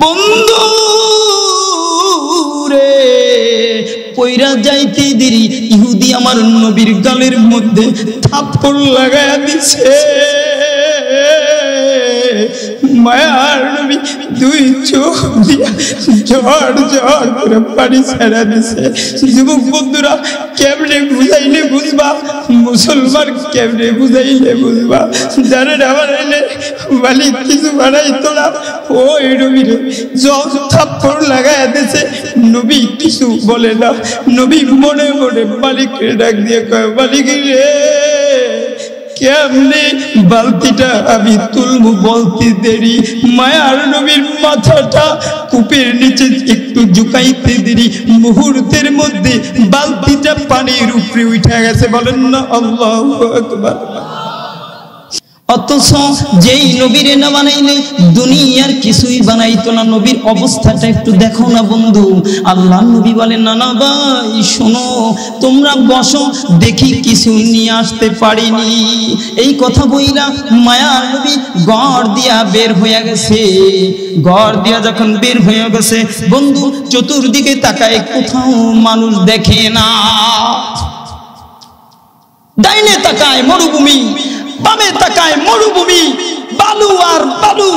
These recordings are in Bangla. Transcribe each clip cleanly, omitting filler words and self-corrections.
বন্ধু রে পয়রা যাইতে দেরি ইহুদি আমার নবীর গালের মধ্যে থাপ্পড় লাগায়া দিছে। মায়ার নবী দুই চোখ দিয়া ঝড় ঝড় করে পানি ছেড়া দিছে। যুবক বন্ধুরা, কেমনে বুঝাইলে বুঝবা, মুসলমান কেমনে বুঝাইলে বুঝবা? জানেন আমার এলে মালিক কিছু বানাই তোলা ওই নবীরে যত থাপ্পড় লাগাইয়া দিছে, নবী কিছু বলে না। নবী মনে মনে মালিককে ডাক দিয়ে কয়, মালিক রে কেমনে বালতিটা আমি তুলবো বলতে দেরি। মায়ার নবীর মাথাটা কূপের নিচে একটু ঝুঁকাইতে দেরি, মুহূর্তের মধ্যে বালতিটা পানির উপরে উঠে গেছে। বলেন না আল্লাহু আকবার। অথচ যেই নবীরে না বানাইলে দুনিয়ার কিছুই বানাইতো না। নবীর অবস্থাটা একটু দেখো না বন্ধু। আল্লাহ নবী বলেন, না না ভাই শোনো, তোমরা বসো, দেখি কিছু নিয়ে আসতে পারিনি। এই কথা বইলা মায়ার নবী ঘর দিয়া বের হয়ে গেছে। ঘর দিয়া যখন বের হয়ে গেছে বন্ধু, চতুর্দিকে তাকায়, কোথাও মানুষ দেখে না। ডাইনে তাকায় মরুভূমি, বামে তাকায় মরুভূমি, বালু আর বালু।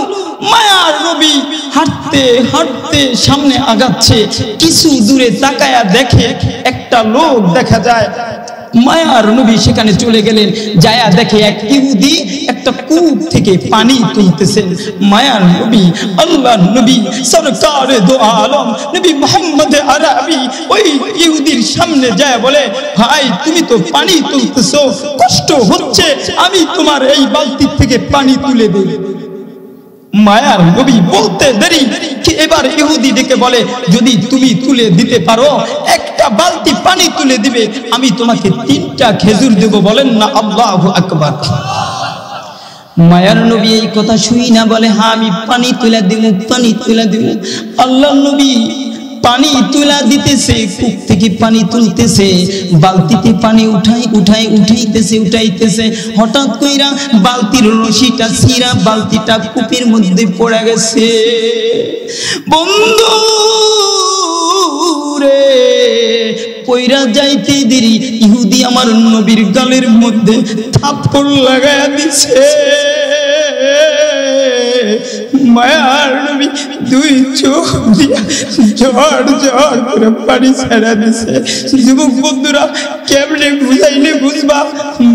মায়ার নবী হাঁটতে হাঁটতে সামনে আগাচ্ছে, কিছু দূরে তাকায়া দেখে একটা লোক দেখা যায়। মায়ার নবী সেখানে চলে গেলেন, যায়া দেখে এক ইহুদি একটা কূপ থেকে পানি তুলতেছেন। মায়ার নবী আল্লাহর নবী সরকারে দো আলম নবী মুহাম্মদ আরবি ওই ইহুদির সামনে যায় বলে, ভাই তুমি তো পানি তুলতেছো, কষ্ট হচ্ছে, আমি তোমার এই বালতি থেকে পানি তুলে দেই। মায়ার নবী বলতে দেরি, এবার ইহুদি ডেকে বলে, যদি তুমি তুলে দিতে পারো, একটা বালতি পানি তুলে দিবে, আমি তোমাকে 3টা খেজুর দেব। বলেন না আল্লাহু আকবার। মায়ার নবী এই কথা শুই না বলে, হ্যাঁ আমি পানি তুলে দিব, পানি তুলে দিব। আল্লাহ নবী পানি তুলা দিতেছে, কূপ থেকে পানি তুলতেছে, বালতিতে পানি উঠাইতেছে। হঠাৎ কইরা বালতির রশিটা ছিঁড়া বালতিটা কূপের মধ্যে পড়ে গেছে। বন্ধু রে পয়রা যাইতে দেরি ইহুদি আমার নবীর গালের মধ্যে থাপ্পড় লাগায়া দিছে। মায়ার নবী দুই চোখ দিয়া ঝড় ঝড় করে পানি ছেড়া দিছে। যুবক বন্ধুরা, কেমনে বুঝাইলে বুঝবা,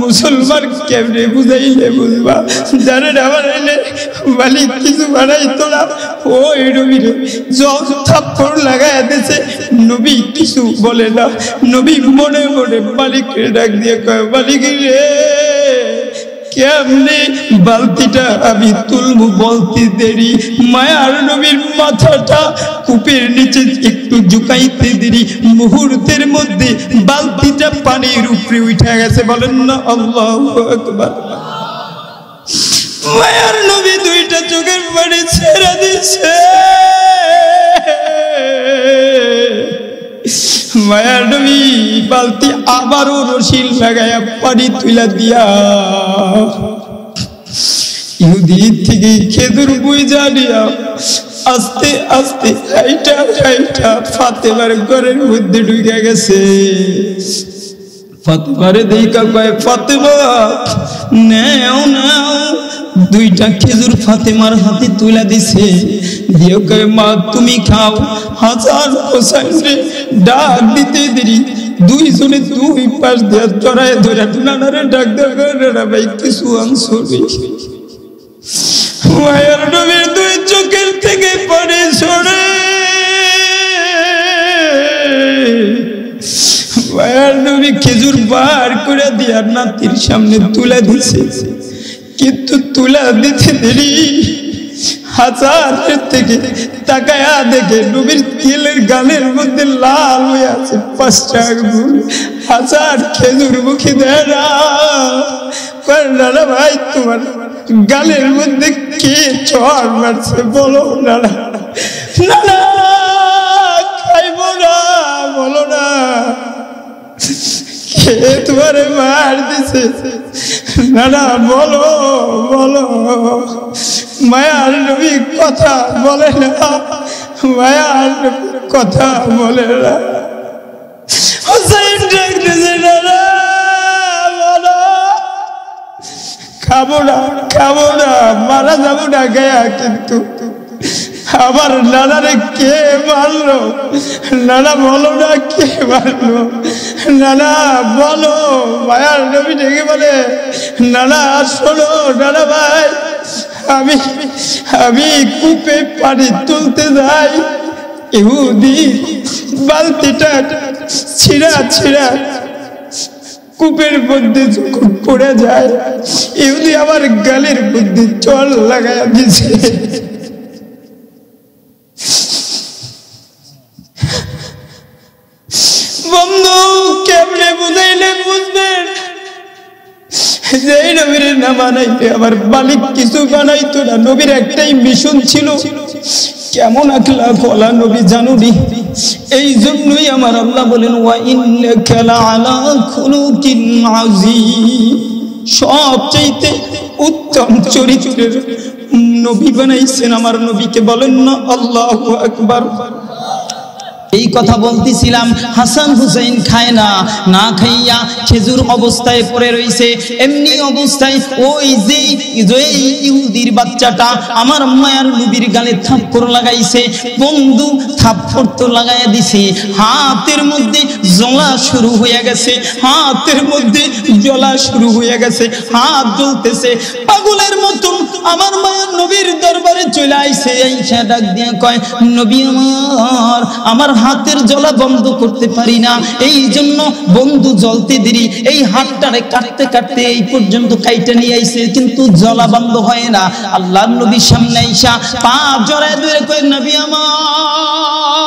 মুসলমান কেমনে বুঝাইলে বুঝবা? জানেন আমার এলে মালিক কিছু বানাই তোলা ওই নবীরে যত থাপ্পড় লাগাইয়া দিছে, নবী কিছু বলে না। নবী মনে মনে মালিককে ডাক দিয়ে কয়, মালিক রে কেমনে বালতিটা আমি তুলবো বলতে দেরি। মায়ার নবীর মাথাটা কূপের নিচে একটু ঝুঁকাইতে দেরি, মুহূর্তের মধ্যে বালতিটা পানির উপরে উঠে গেছে। বলেন না আল্লাহু আকবার। মায়ার নবী 2টা চোখের পানি ছেড়ে দিছে। মায়ার নবী বালতি আবারও রশি লাগায়া পানি তুলা দিয়া ইহুদি থেকে খেজুর বুইজা নিয়া আস্তে আস্তে হাইটা ফাতেমার ঘরের মধ্যে ঢুকে গেছে। ফাতেমারে দেখা কয়, ফাতেমা নেও নাও। 2টা খেজুর ফাতেমার হাতে তুলে দিছে, দিয়ে কয়, মা তুমি খাও। হাসান হোসেন রে ডাক দিতে দেরি, 2 জনে 2 পাশ দিয়ে চড়ায় ধরে নানারে ডাক দেওয়া, না ভাই কিছু অংশ নেই। মায়ের নবীর 2 চোখের থেকে পানি ঝরে। মায়ের নবী খেজুর বার করে দিয়া নাতির সামনে তুলে দিছে, কিন্তু তুলা দিতে দেরি হাজারের থেকে তাকায়া দেখে নবীর তেলের গালের মধ্যে লাল হয়ে আছে 5টা আঙ্গুল। হাজার খেজুর মুখে দেয় না। ভাই তোমার গালের মধ্যে কে চড় মারছে বলো না। না খাইব না, বলো না কে তোমারে মার দিছে। না বলো বলো। মায়ার নবী কথা বলে না, মায়ার নবী কথা বলে না। হুসাইন ডাকতেছে নানা বলো, খাবো না খাবো না, মারা যাবো না গায়া, কিন্তু আমার নানারে কে মারলো? নানা বলো না কে মারলো, নানা বলো। মায়ার নবী ডেকে বলে নানা শোনো নানা ভাই, আমি কূপে পানি তুলতে যাই, ইহুদি বালতিটা ছিঁড়া ছিঁড়া কূপের মধ্যে যখন পড়ে যায়, ইহুদি আমার গালের মধ্যে জল লাগাইয়া দিছে। বন্ধু কেমনে বুঝাইলে বুঝবেন? যেই নবীর না বানাইতে আমার মালিক কিছু বানাইতো না। নবীর একটাই মিশন ছিল, কেমন আখলাক ওয়ালা নবী জানুনি। এই জন্যই আমার আল্লাহ বলেন ওয়া ইন্নাকা লাআলা খুলুকিন আযীম, সবচেয়ে উত্তম চরিত্রের নবী বানাইছেন আমার নবীকে। বলেন না আল্লাহু আকবার। এই কথা বলতেছিলাম, হাসান হুসাইন খায় না, না খাইয়া খেজুর অবস্থায় পড়ে রইছে। এমনি অবস্থায় ওই যে ইহুদির বাচ্চাটা আমার মায়ার নবীর গালে থাপ্পড় লাগাইছে। বন্ধু থাপ্পড় তো লাগাইয়া দিছে, হাতের মধ্যে জ্বলা শুরু হয়ে গেছে, হাতের মধ্যে জ্বলা শুরু হয়ে গেছে, হাত জ্বলতেছে। পাগলের মতন আমার মায়ার নবীর দরবারে চলে আইছে। আইসা ডাক দিয়া কয় নবী আমার হাতের জ্বলা বন্ধ করতে পারি না, এই জন্য বন্ধু জ্বলতে দেরি, এই হাতটারে কাটতে কাটতে এই পর্যন্ত কাইটা নিয়ে আইছে, কিন্তু জ্বলা বন্ধ হয় না। আল্লাহর নবীর সামনে আইসা পা জড়ায় ধরে কয় নবী আমার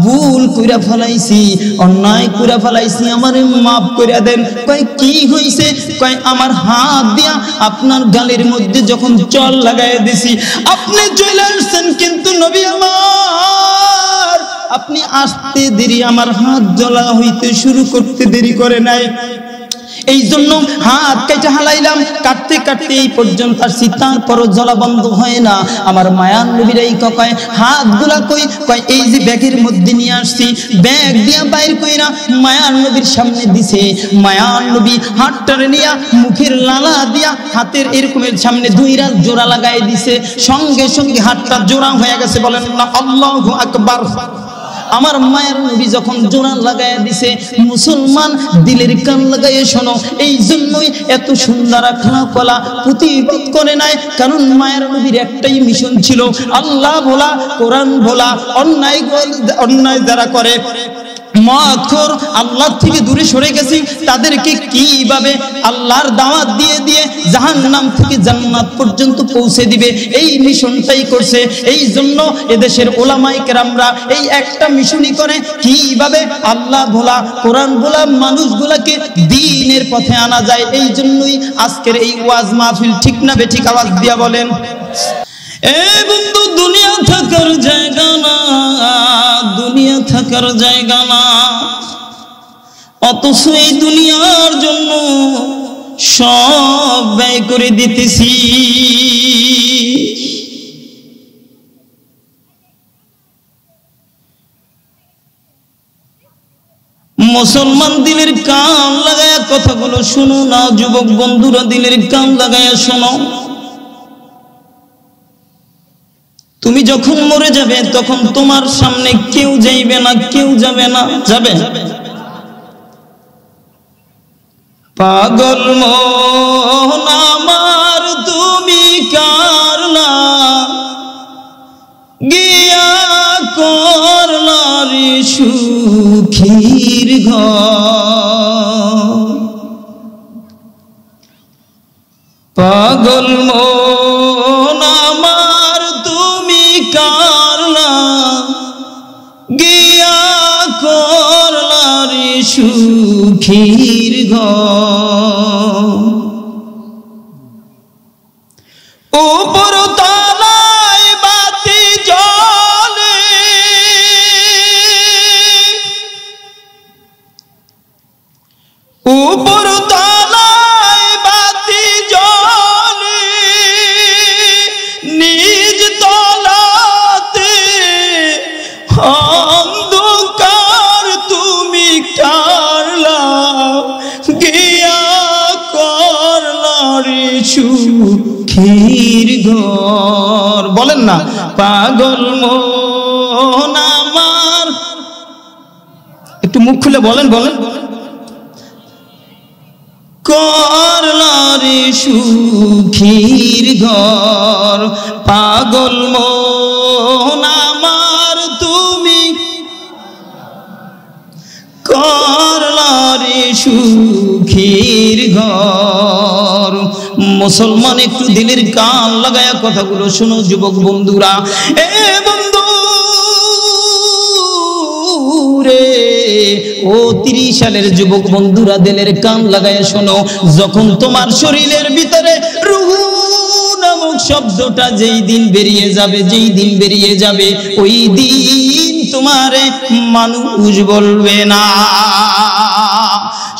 ভুল কইরা ফেলাইছি, অন্যায় কইরা ফেলাইছি, আমারে মাফ কইরা দেন। কয় কি হইছে? কয় আমার হাত দিয়া আপনার গালের মধ্যে যখন জল লাগাইয়া দিছি আপনি চলে আসছেন, কিন্তু নবী আমার আপনি আসতে দেরি, আমার হাত জ্বলা হইতে শুরু করতে দেরি করে নাই, এই জন্য হাত কেটে হালাইলাম, কাটতে কাটতে এই পর্যন্ত আসছি, তারপরও জ্বলা বন্ধ হয় না। আমার মায়ার নবীর এই কয় হাতগুলা কই? কয় এই যে ব্যাগের মধ্যে নিয়ে আসছি, ব্যাগ দিয়া বাইর কইরা মায়ার নবীর সামনে দিছে। মায়ার নবী হাতটারে নিয়া মুখের লালা দিয়া হাতের এরকমের সামনে দুইরা জোড়া লাগাই দিছে, সঙ্গে সঙ্গে হাতটা জোড়া হয়ে গেছে। বলেন না আল্লাহু আকবার। আমার মায়ের নবী যখন জোড়া লাগাইয়া দিছে, মুসলমান দিলের কান লাগাইয়া শোনো, এই জন্যই এত সুন্দর আখলাক ওয়ালা প্রতিবাদ করে নাই, কারণ মায়ের নবীর একটাই মিশন ছিল আল্লাহ ভোলা, কোরআন ভোলা। অন্যায় যারা করে, মদখোর, আল্লাহ থেকে দূরে সরে গেছি, তাদেরকে কিভাবে আল্লাহর দাওয়াত দিয়ে দিয়ে জাহান্নাম থেকে জান্নাত পর্যন্ত পৌঁছে দিবে, এই মিশনটাই করছে। এই জন্য এদেশের ওলামায়ে কেরামরা এই একটা মিশনই করে, কিভাবে আল্লাহ ভোলা, কোরআন ভোলা মানুষগুলাকে দ্বীনের পথে আনা যায়। এই জন্যই আজকের এই ওয়াজ মাহফিল। ঠিক না বেঠিক? আওয়াজ দিয়া বলেন। এ বন্ধু, দুনিয়া থাকার জায়গা না, দুনিয়া থাকার জায়গা না, অথচ এই দুনিয়ার জন্য সব ব্যয় করে দিতেছি। মুসলমান দিলের কান লাগায়া কথাগুলো শুনো না, যুবক বন্ধুরা দিলের কান লাগায়া শোনো। তুমি যখন মরে যাবে তখন তোমার সামনে কেউ যাইবে না, কেউ যাবে না, যাবে পাগল মন আমার তুমি কারলা গিয়া করলা রে সুখীর ঘর, পাগল মন আমার তুমি কারলা গিয়া করলা রে সুখীর ঘর, উপর তলায় বাতি জ্বলে উপর তলায় বাতি জ্বলে ঘর, বলেন না পাগল মন আমার, একটু মুখ খুলে বলেন বলেন, করলারে সুখীর ঘর, পাগল মন আমার তুমি করলারে সুখীর ঘর। মুসলমান একটু দিলের কান লাগায়া কথাগুলো শোনো যুবক বন্ধুরা। এ বন্ধু রে, ও 30 সালের যুবক বন্ধুরা দিলের কান লাগায়া শোনো, যখন তোমার শরীরের ভিতরে রূহ নামক শব্দটা যেই দিন বেরিয়ে যাবে, যেই দিন বেরিয়ে যাবে, ওই দিন তোমারে মানুষ বলবে না।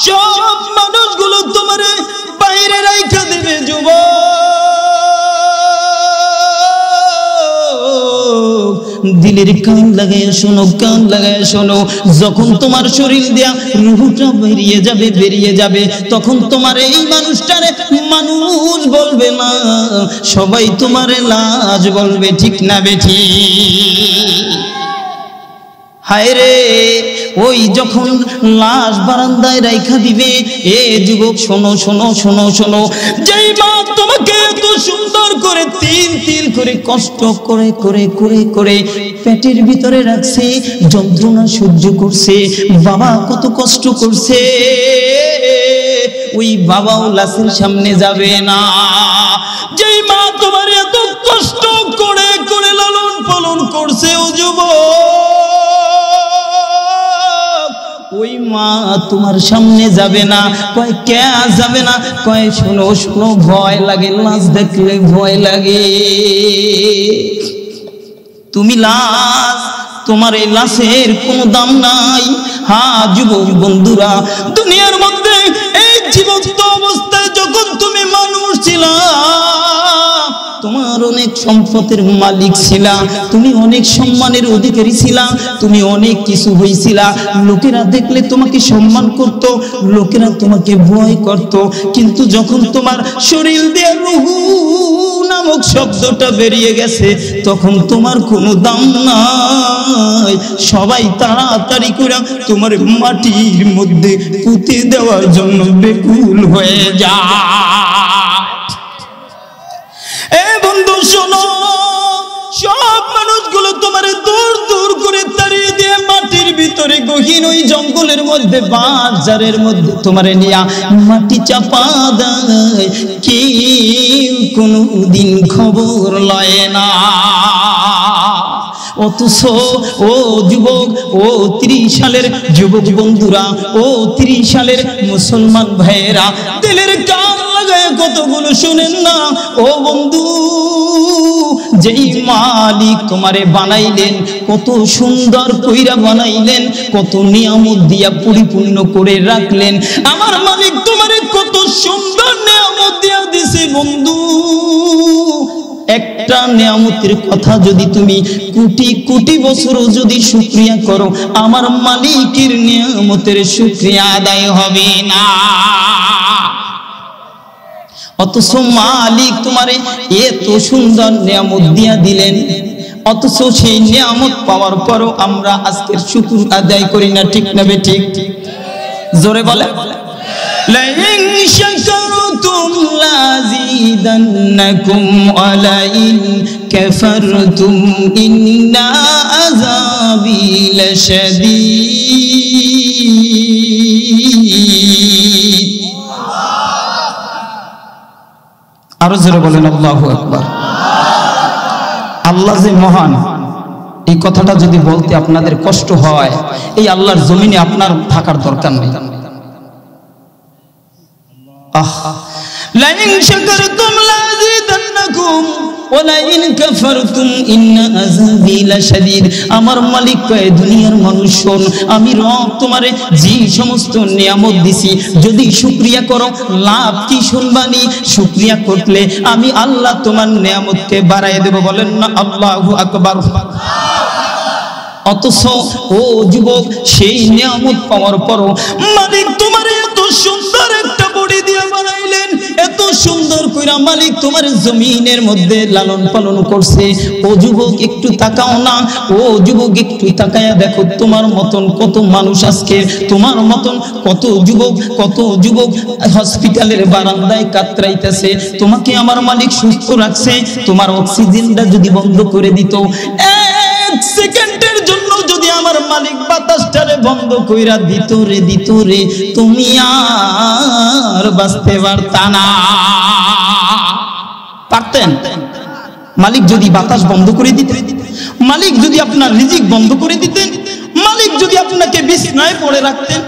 সব মানুষগুলো তোমারে বাইরে রাইখা দেবে যুবক। দিলের কান লাগায় শোনো, কান লাগায় শোনো, যখন তোমার শরীর দিয়া রূহটা বেরিয়ে যাবে, বেরিয়ে যাবে, তখন তোমার এই মানুষটারে মানুষ বলবে না, সবাই তোমারে লাজ বলবে, ঠিক না বেঠি? হায় রে, ওই যখন লাশ বারান্দায় রাইখা দিবে, এ যুবক শোনো শোনো শোনো শোনো, যেই মা তোমাকে এত সুন্দর করে তিল তিল করে কষ্ট করে করে করে করে পেটের ভিতরে রাখছে, যন্ত্রণা সহ্য করছে, বাবা কত কষ্ট করছে, ওই বাবাও লাশের সামনে যাবে না। যেই মা তোমার এত কষ্ট করে করে লালন পালন করছে, ও যুবক, ওই মা তোমার সামনে যাবে না। কয় কে যাবে না? কয় শোনো শোনো, ভয় লাগে, লাশ দেখলে ভয় লাগে। তুমি লাশ, তোমার এই লাশের কোনো দাম নাই। হ্যাঁ যুবক বন্ধুরা, দুনিয়ার মধ্যে এই জীবন্ত অবস্থায় যখন তুমি মানুষ ছিলা, তোমার অনেক সম্পদের মালিক ছিলা, তুমি অনেক সম্মানের অধিকারী ছিলা, তুমি অনেক কিছু হইছিলা, লোকেরা দেখলে তোমাকে সম্মান করত, লোকেরা তোমাকে ভয় করত। কিন্তু যখন তোমার শরীর দিয়ে রূহ নামক শব্দটা বেরিয়ে গেছে, তখন তোমার কোনো দাম নাই। সবাই তাড়াতাড়ি করে তোমার মাটির মধ্যে পুঁতে দেওয়ার জন্য বেকুল হয়ে যায়। এ বন্ধু শোনো, সব মানুষগুলো তোমার দূর দূর করে তাড়িয়ে দিয়ে মাটির ভিতরে গহীন ওই জঙ্গলের মধ্যে, বাজারের মধ্যে তোমারে নিয়া মাটি চাপা দেয়, কেউ কোনদিন খবর লয় না। অথচ ও যুবক, ও 30 সালের যুবক বন্ধুরা, ও 30 সালের মুসলমান ভাইয়েরা, দিলের কান লাগায় কতগুলো শুনেন না। ও বন্ধু, যেই মালিক তোমারে বানাইলেন, কত সুন্দর কইরা বানাইলেন, কত নিয়ামত দিয়া পরিপূর্ণ করে রাখলেন, আমার মালিক তোমারে কত সুন্দর নিয়ামত দিয়া দিছে বন্ধু। একটা নিয়ামতের কথা যদি তুমি কোটি কোটি বছরও যদি শুকরিয়া করো, আমার মালিকের নিয়ামতের শুকরিয়া আদায় হবে না। অথচ মালিক তোমারে এত সুন্দর নিয়ামত দিয়া দিলেন, অথচ সেই নিয়ামত পাওয়ার পরও আমরা আজকের শুকর আদায় করি না, ঠিক না বেঠিক? জোরে বলে, লাইন শাকারতুম লাযিদান্নাকুম ওয়া লাইন কাফারতুম ইন্না আযাবি লাশাদীদ। আরো জোরে বলেন আল্লাহু আকবার। আল্লাহ যে মহান, এই কথাটা যদি বলতে আপনাদের কষ্ট হয়, এই আল্লাহর জমিনে আপনার থাকার দরকার নেই। লাইন শাকারতুম লাযিদান্নাকুম ওয়া লাইন কাফারতুম ইন্না আযাবি লাশাদীদ। আমার মালিক কয়, দুনিয়ার মানুষ শোন, আমি রব তোমারে যে সমস্ত নিয়ামত দিছি, যদি শুকরিয়া করো লাভ কি শুনবানি, শুকরিয়া করলে আমি আল্লাহ তোমার নিয়ামতকে বাড়ায় দেব। বলেন না আল্লাহু আকবার। অথচ ও যুবক, সেই নিয়ামত পাওয়ার পরও মালিক তোমারে এত সুন্দর একটা বডি দিয়ে বানাইলেন, এত সুন্দর কইরা মালিক তোমার জমিনের মধ্যে লালন পালন করছে। ও যুবক একটু তাকাও না, ও যুবক একটু তাকায়া দেখো তোমার মতন কত মানুষ আজকে, তোমার মতন কত যুবক হসপিটালের বারান্দায় কাতরাইতেছে। তোমাকে আমার মালিক সুস্থ রাখছে। তোমার অক্সিজেনটা যদি বন্ধ করে দিত, এক সেকেন্ডের জন্য যদি আমার মালিক বাতাসটারে বন্ধ কইরা দিত রে, তুমি আর বাঁচতে পারতা না। পারতেন? মালিক যদি বাতাস বন্ধ করে দিতেন, মালিক যদি আপনার রিজিক বন্ধ করে দিতেন, মালিক যদি আপনাকে বিছনায় পড়ে রাখতেন।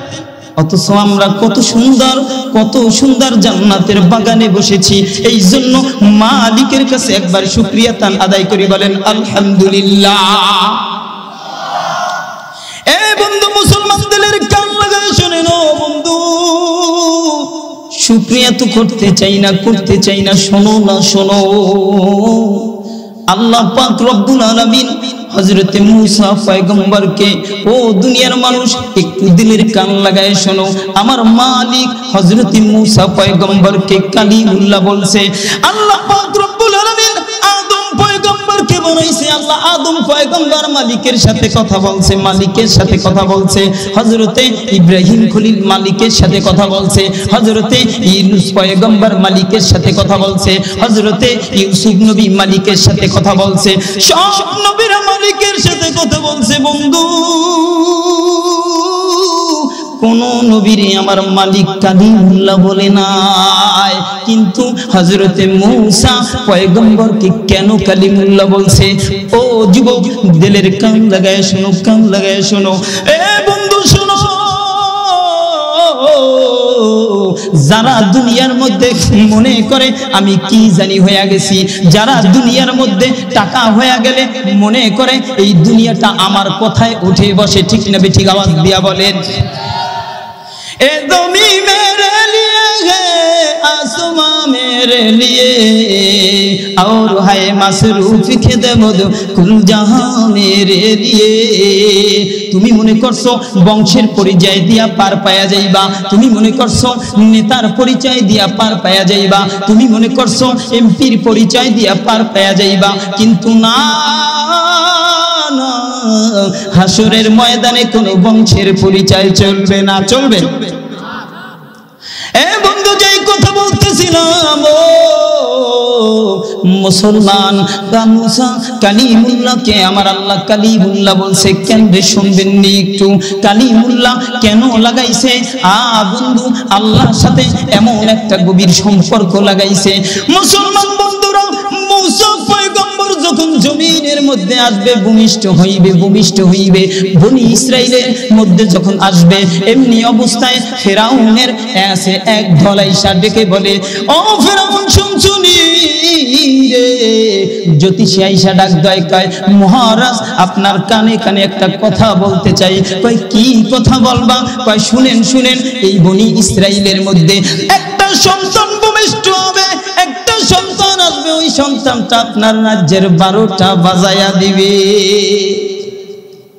অথচ আমরা কত সুন্দর জান্নাতের বাগানে বসেছি। এই জন্য মালিকের কাছে একবার শুকরিয়া তান আদায় করে বলেন আলহামদুলিল্লাহ। এ বন্ধু, মুসলমান দিলের কান লাগায় শুনে নাও বন্ধু, শুকরিয়া তো করতে চাই না, শোনো। আল্লাহ পাক রব্বুল আলামিন হযরতে মূসা পয়গম্বরকে, ও দুনিয়ার মানুষ একটু দিলের কান লাগায় শোনো, আমার মালিক হযরতে মূসা পয়গম্বরকে কালিমুল্লাহ বলছে। আল্লাহ পাক রব্বুল আলামিন আদম পয়গম্বরকে বানাইছে। আল্লাহ আদম পয়গম্বর মালিকের সাথে কথা বলছে, হযরতে ইব্রাহিম খলিল মালিকের সাথে কথা বলছে, হযরতে ইউনূস পয়গম্বর মালিকের সাথে কথা বলছে, হযরতে ইউসুফ নবী মালিকের সাথে কথা বলছে, সব নবীরা মালিকের সাথে কথা বলছে। বন্ধু, কোন নবীরে আমার মালিক কালিমুল্লাহ বলে নাই, কিন্তু হযরতে মূসা পয়গম্বরকে কেন কালিমুল্লাহ বলছে? ও যুবক, দিলের কান লাগায় শোনো। এ বন্ধু শোনো, যারা দুনিয়ার মধ্যে মনে করে আমি কি জানি হয়ে গেছি, যারা দুনিয়ার মধ্যে টাকা হয়ে গেলে মনে করে এই দুনিয়াটা আমার কথায় উঠে বসে, ঠিক না বেঠিক? আওয়াজ দিয়া বলেন। ए ज़मी मेरे लिए है, आसमां मेरे लिए, और है मसरूफ खिदमत कुल जहां मेरे लिए। তুমি মনে করছো বংশের পরিচয় দিয়া পার পায়া যাইবা, তুমি মনে করছো নেতার পরিচয় দিয়া পার পায়া যাইবা, তুমি মনে করছো এমপির পরিচয় দিয়া পার পায়া যাইবা, কিন্তু না, হাসরের ময়দানে কোনো বংশের পরিচয় চলবে না। চলবে? এ বন্ধু, যেই কথা বলতেছিলাম, ও মুসলমান, মূসা কালিমুল্লাহকে আমার আল্লাহ কালিমুল্লাহ বলছে। কেন রে, শুনবেননি একটু? কালিমুল্লাহ কেন লাগাইছে? বন্ধু, আল্লাহর সাথে এমন একটা গভীর সম্পর্ক লাগাইছে। মুসলমান বন্ধুরা, মূসা পয়গম্বর যখন জমিনের মধ্যে আসবে, ভূমিষ্ঠ হইবে, বনি ইসরাইলের মধ্যে যখন আসবে, এমনি অবস্থায় ফেরাউনের এসে এক ধলাইশা ডেকে বলে, ও ফেরাউন শুনছুনি রে? জ্যোতিষী আইসা ডাক দেয়, কয় মহারাজ আপনার কানে কানে একটা কথা বলতে চাই। কয় কি কথা বলবা? কয় শুনেন, এই বনি ইসরাইলের মধ্যে একটা সন্তান ভূমিষ্ঠ হবে, একটা সন্তান আসবে, ওই সন্তানটা আপনার রাজ্যের 12টা বাজায়া দিবে।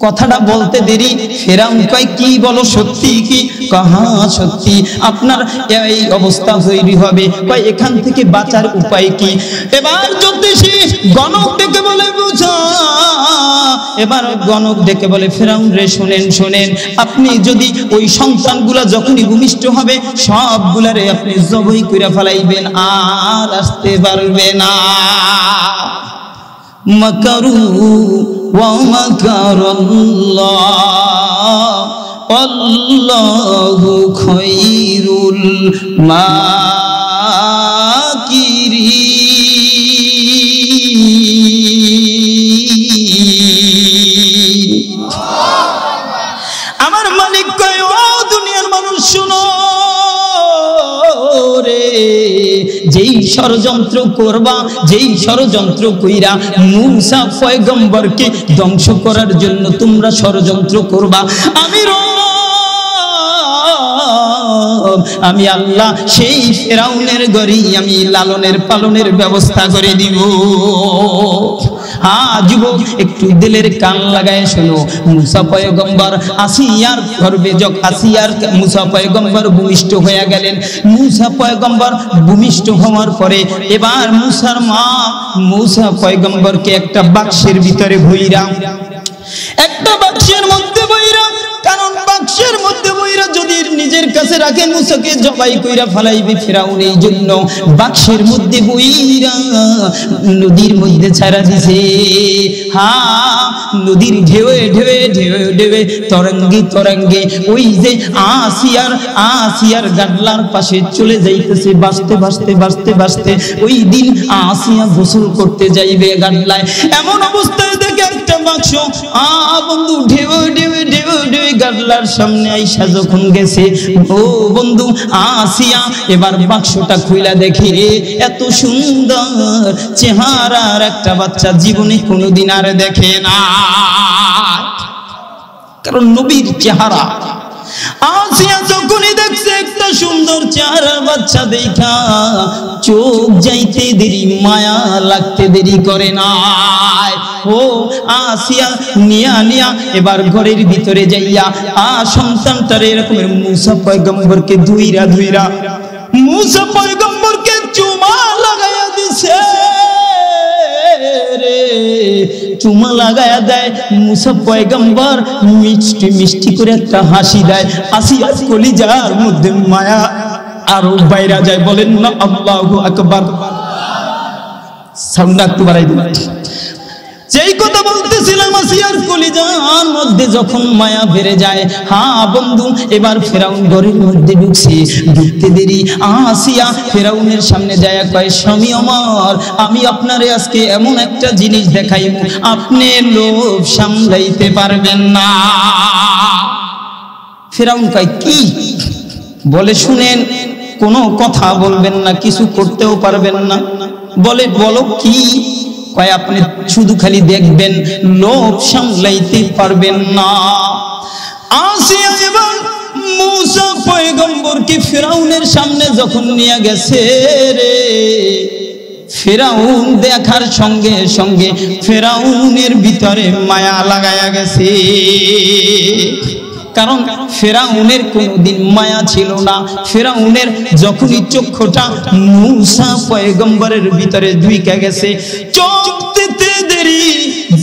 কথাটা বলতে দেরি, ফেরাউন কয় কি বলো, সত্যি কি? হ্যাঁ সত্যি, আপনার এই অবস্থা তৈরি হবে। কয় এখান থেকে বাঁচার উপায় কি? এবার জ্যোতিষী গণক ডেকে বলে, বুঝা। এবার গণক ডেকে বলে, ফেরাউন রে শোনেন, আপনি যদি ওই সন্তানগুলা যখনই ভূমিষ্ঠ হবে সবগুলারে আপনি জবাই কইরা ফেলাইবেন, আর আসতে পারবে না। মাকারু ওয়া মাকারাল্লাহ আল্লাহু খায়রুল মাকিরিন। আমার মালিক কয়, ও দুনিয়ার মানুষ শুনো রে, যেই ষড়যন্ত্র করবা, যেই ষড়যন্ত্র কইরা মূসা পয়গম্বরকে ধ্বংস করার জন্য তোমরা ষড়যন্ত্র করবা, আমি আল্লাহ সেই ফেরাউনের ঘরেই আমি লালনের পালনের ব্যবস্থা করে দিব। হ্যাঁ যুবক, একটু দিলের কান লাগায় শোনো। মুসা পয়গম্বর আসিয়ার গর্ভে আসিয়ার মুসা পয়গম্বর ভূমিষ্ঠ হয়ে গেলেন। মুসা পয়গম্বর ভূমিষ্ঠ হওয়ার পরে এবার মুসার মা মুসা পয়গম্বরকে একটা বাক্সের ভিতরে ভইরা, একটা বাক্সের মধ্যে বইরা, কারণ বাক্সের মধ্যে বইরা যদি নিজের কাছে রাখে মুসাকে জবাই কইরা ফেলাইবে ফেরাউন, এই জন্য বাক্সের মধ্যে বইরা নদীর মধ্যে ছাড়া দিছে। হ্যাঁ, নদীর ঢেউয়ে ঢেউয়ে ঢেউয়ে ঢেউয়ে তরঙ্গে তরঙ্গে ওই যে আসিয়ার গাডলার পাশে চলে যাইতেছে, বাঁচতে বাঁচতে বাঁচতে বাঁচতে ওই দিন আসিয়া গোসল করতে যাইবে গাডলায়। এমন অবস্থায় দেখে একটা বাক্স বন্ধু ঢেউ ঢেউ ঢেউ ঢেউ গাডলার সামনে আইসা যখন গেছে, ও বন্ধু আসিয়া এবার বাক্সটা খুইলা দেখে এত সুন্দর চেহারার একটা বাচ্চা জীবনে কোনোদিন আর দেখে না, কারণ নবীর চেহারা। আসিয়া যখনই দেখছে একটা সুন্দর চেহারার বাচ্চা দেখা চোখ যাইতে দেরি, মায়া লাগতে দেরি করে না। ও আসিয়া নিয়া এবার ঘরের ভিতরে যাইয়া সন্তানটার এরকমের মুসা পয়গম্বরকে ধুইরা মুসা পয়গম্বরকে চুমা লাগাইয়া দিছে রে, চুমা লাগায়া দেয়। মুসা পয়গম্বর মিষ্টি মিষ্টি করে একটা হাসি দেয়। আসিয়া কলিজার মধ্যে মায়া আরো বাইরা যায়। বলেন না আল্লাহু আকবার। সাউন্ড একটু বাড়াই দিন। যেই কথা বলতেছিলাম, আসিয়ার কলিজার মধ্যে যখন মায়া বেড়ে যায়, হ্যাঁ বন্ধু এবার ফেরাউন ঘরের মধ্যে ঢুকতে দেরি আসিয়া ফেরাউনের সামনে যায়, কয় স্বামী আমার, আমি আপনারে আজকে এমন একটা জিনিস দেখাইব, আপনি লোভ সামলাইতে পারবেন না। ফেরাউন কয় কি? বলে শুনেন, কোনো কথা বলবেন না, কিছু করতেও পারবেন না। বলে বলো কি? কয় আপনি শুধু খালি দেখবেন, লোভ সামলাইতে পারবেন না। আসিয়া এবার মুসা পয়গম্বরকে ফেরাউনের সামনে যখন নিয়ে গেছে রে, ফেরাউন দেখার সঙ্গে সঙ্গে ফেরাউনের ভিতরে মায়া লাগায়া গেছে, কারণ ফেরাউনের কোনোদিন মায়া ছিল না। ফেরাউনের যখনই চক্ষুটা মুসা পয়গম্বরের ভিতরে ঢুইকা গেছে, চোখ দিতে দেরি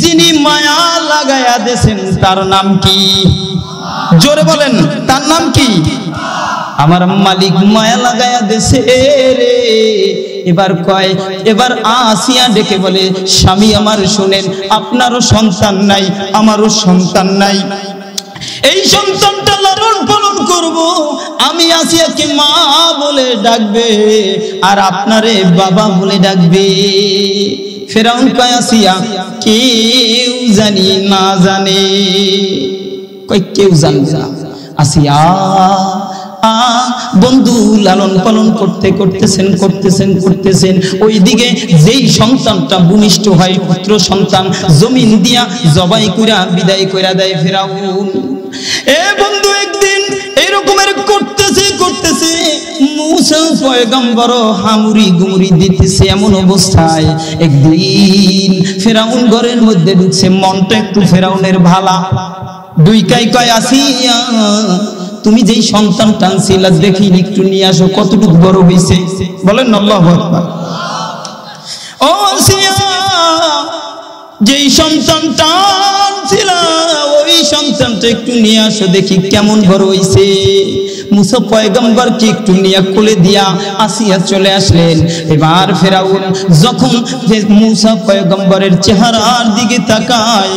যিনি মায়া লাগায়া দিয়েছেন তার নাম কি? জোরে বলেন, তার নাম কি? আমার মালিক মায়া লাগায়া দিয়েছে রে। এবার আসিয়া ডেকে বলে, স্বামী আমার শুনেন, আপনারও সন্তান নাই, আমারও সন্তান নাই, এই সন্তানটা লালন পালন করব, আমি আসিয়াকে মা বলে ডাকবে আর আপনারে বাবা বলে ডাকবে। ফেরাউন কয়, আসিয়া কেউ জানি না জানে। কয় কেউ জানবে না। আসিয়া বন্ধু লালন পালন করতেছেন ওইদিকে যেই সন্তানটা ভূমিষ্ঠ হয়, পুত্র সন্তান, জমিন দিয়া জবাই কইরা বিদায় কইরা দেয় ফেরাউন। এ বন্ধু একদিন এরকমের করতেছে মুসা পয়গম্বর হামুরি গুমুরি দিতেছে, এমন অবস্থায় একদিন ফেরাউন ঘরের মধ্যে ঢুকছে। মনটা একটু ফেরাউনের ভালা, দুইকাই কয়, আসিয়া তুমি যেই সন্তান টানছিল দেখি একটু নিয়ে আসো, কতটুকু বড় হয়েছে। বলেন আল্লাহু আকবার। ও আসিয়া, যেই সন্তান টানছিল ওই সন্তানটা একটু নিয়ে আসো দেখি কেমন বড় হয়েছে। মুসা পয়গম্বরকে একটু নিয়ে কোলে দিয়া আসিয়া চলে আসলেন। এবার ফেরাউন যখন মুসা পয়গম্বরের চেহারার দিকে তাকায়,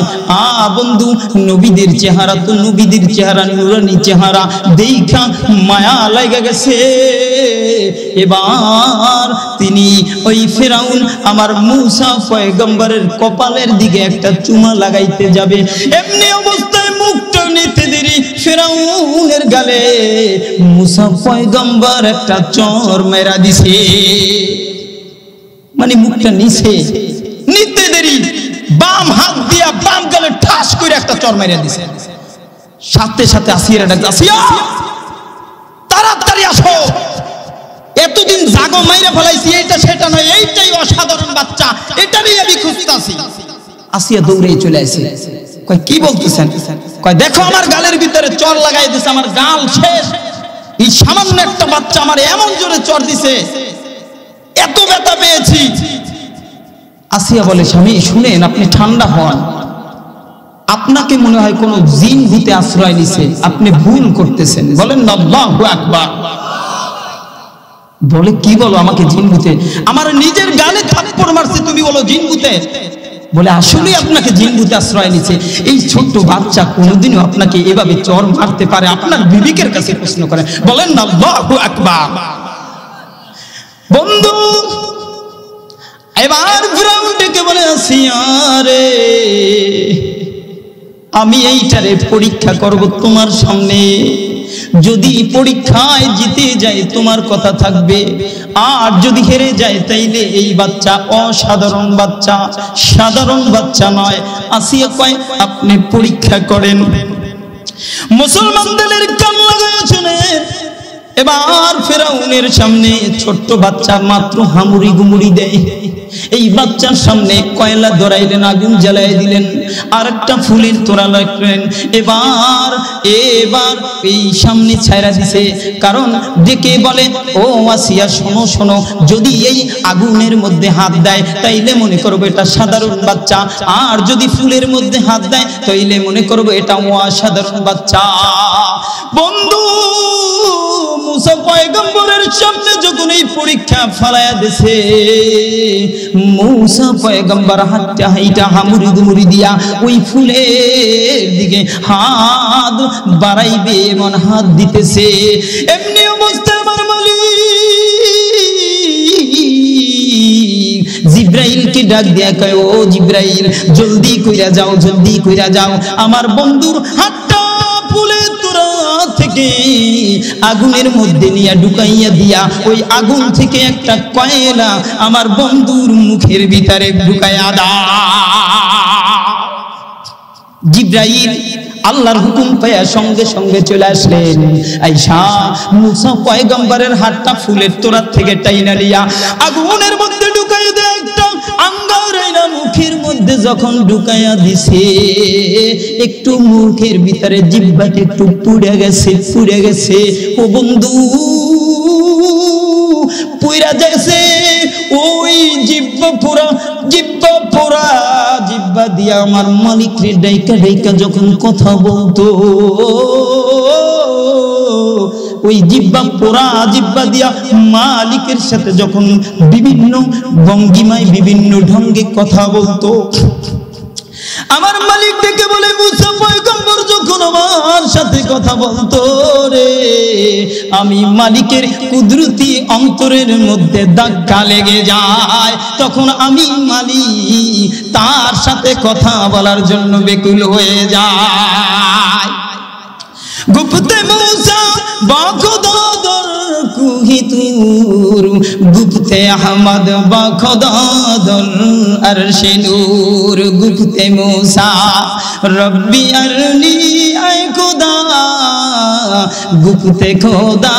বন্ধু নবীদের চেহারা তো নবীদের চেহারা, নুরানি চেহারা দেখা মায়া লাগা গেছে। এবার তিনি ওই ফেরাউন আমার মুসা পয়গম্বরের কপালের দিকে একটা চুমা লাগাইতে যাবে, এমনি অবস্থায় মুখটা নিতে দেরি ফেরাউনের গালে মুসা পয়গম্বর একটা চর মেরা দিছে। মানে মুখটা নিতে দেরি বাম হাত দিয়া বাম গালে ঠাস করে একটা চর মেরা দিছে। সাথে সাথে আসিয়া ডাকছে, আসিয়া তাড়াতাড়ি আসো, এতদিন জাগো মাইরা ফেলাইছি, এইটা সেটা নয়, এইটাই অসাধারণ বাচ্চা, এটারই আমি খুঁজতাছি। আসিয়া দৌড়ে চলে আসে, কয় কি বলতেছেন? কয় দেখো আমার গালের ভিতরে চর লাগাই দিছে, আমার গাল শেষ। এই সামান্য একটা বাচ্চা আমার এমন জোরে চর দিছে, এত ব্যথা পেয়েছি। আসিয়া বলে স্বামী শুনেন, আপনি ঠান্ডা হন, আপনাকে মনে হয় কোন জিন ভূতে আশ্রয় নিছে, আপনি ভুল করতেছেন। বলেন না আল্লাহু আকবার। বলে কি বলো আমাকে জিন ভূতে? আমার নিজের গালে থাপ্পড় মারছে, তুমি বলো জিন ভূতে? বলে আসলে আপনাকে জিন ভূতে আশ্রয় নিছে। এই ছোট্ট বাচ্চা কোনোদিনও আপনাকে এভাবে চর মারতে পারে? আপনার বিবেকের কাছে প্রশ্ন করেন। বলেন না আল্লাহু আকবার। বন্ধু এবার ফিরাউন ডেকে বলে আসিয়া রে, আমি এইটারে পরীক্ষা করব তোমার সামনে, যদি পরীক্ষায় জিতে যায় তোমার কথা থাকবে, আর যদি হেরে যায় তাইলে এই বাচ্চা অসাধারণ বাচ্চা, সাধারণ বাচ্চা নয়। আসিয়া কয় আপনি পরীক্ষা করেন। মুসলমানদের কান লাগায় শুনে এবার ফেরাউনের সামনে ছোট্ট বাচ্চা মাত্র হামুরি গুমুরি দেয়। এই বাচ্চার সামনে কয়লা ধরাইলেন, আগুন জ্বালাই দিলেন, আর একটা ফুলের তোড়া রাখলেন। এবার এই সামনে ছাইরা দিছে, কারণ ডেকে বলে ও আসিয়া শোনো শোনো, যদি এই আগুনের মধ্যে হাত দেয় তাইলে মনে করবো এটা সাধারণ বাচ্চা, আর যদি ফুলের মধ্যে হাত দেয় তাইলে মনে করবো এটা অসাধারণ বাচ্চা। বন্ধু মুসা পয়গম্বরের সামনে যখন এই পরীক্ষা ফালায়া দিছে, মুসা পয়গম্বর হাতটা হাইটা হামুরি গুমুরি দিয়া ওই ফুলের দিকে হাত বাড়াইবে এমন হাত দিতেছে। এমনি অবস্থায় আমার মালিক জিব্রাইলকে ডাক দিয়া কয় ও জিব্রাইল, জলদি কইরা যাও, জলদি কইরা যাও, আমার বন্ধুর হাতটা ফুলের তোড়া থেকে আগুনের মধ্যে নিয়ে ঢুকাইয়া দিয়া ওই আগুন থেকে একটা কয়লা আমার বন্ধুর মুখের ভিতরে ঢুকাইয়া দাও। জিব্রাইল আল্লাহর হুকুম পাইয়া সঙ্গে সঙ্গে চলে আসলেন। আয়েশা মুসা পয়গম্বরের হাতটা ফুলের তোড়ার থেকে টাইনা নিয়া আগুনের মধ্যে ঢুকাইয়া দেয়। একটা আঙ্গারাইনা মুখের মধ্যে যখন ঢুকাইয়া দিছে, একটু মুখের ভিতরে জিহ্বাতে একটু পুড়ে গেছে। ও বন্ধু পুইরা যাইছে ওই জিহ্বা পোড়া জিহ্বা দিয়া আমার মালিক রে ডাইকা ডাইকা যখন কথা বলতো, ওই জিহ্বা পোড়া জিহ্বা দিয়া মালিকের সাথে যখন বিভিন্ন ভঙ্গিমায় বিভিন্ন ঢঙ্গে কথা বলতো, আমার মালিক ডেকে বলে মুসা পয়গম্বর যখন আমার সাথে কথা বলতো রে, আমি মালিকের কুদরতি অন্তরের মধ্যে ধাক্কা লেগে যায়, তখন আমি মালিক তার সাথে কথা বলার জন্য বেকুল হয়ে যায়। গুপ্তে মুসা বাখদাদর কুহিতুর, গুপ্তে আহমদ বাখদাদর আরশে নূর, গুপ্তে মুসা রব্বি আরনি আয় খোদা, গুপ্তে খোদা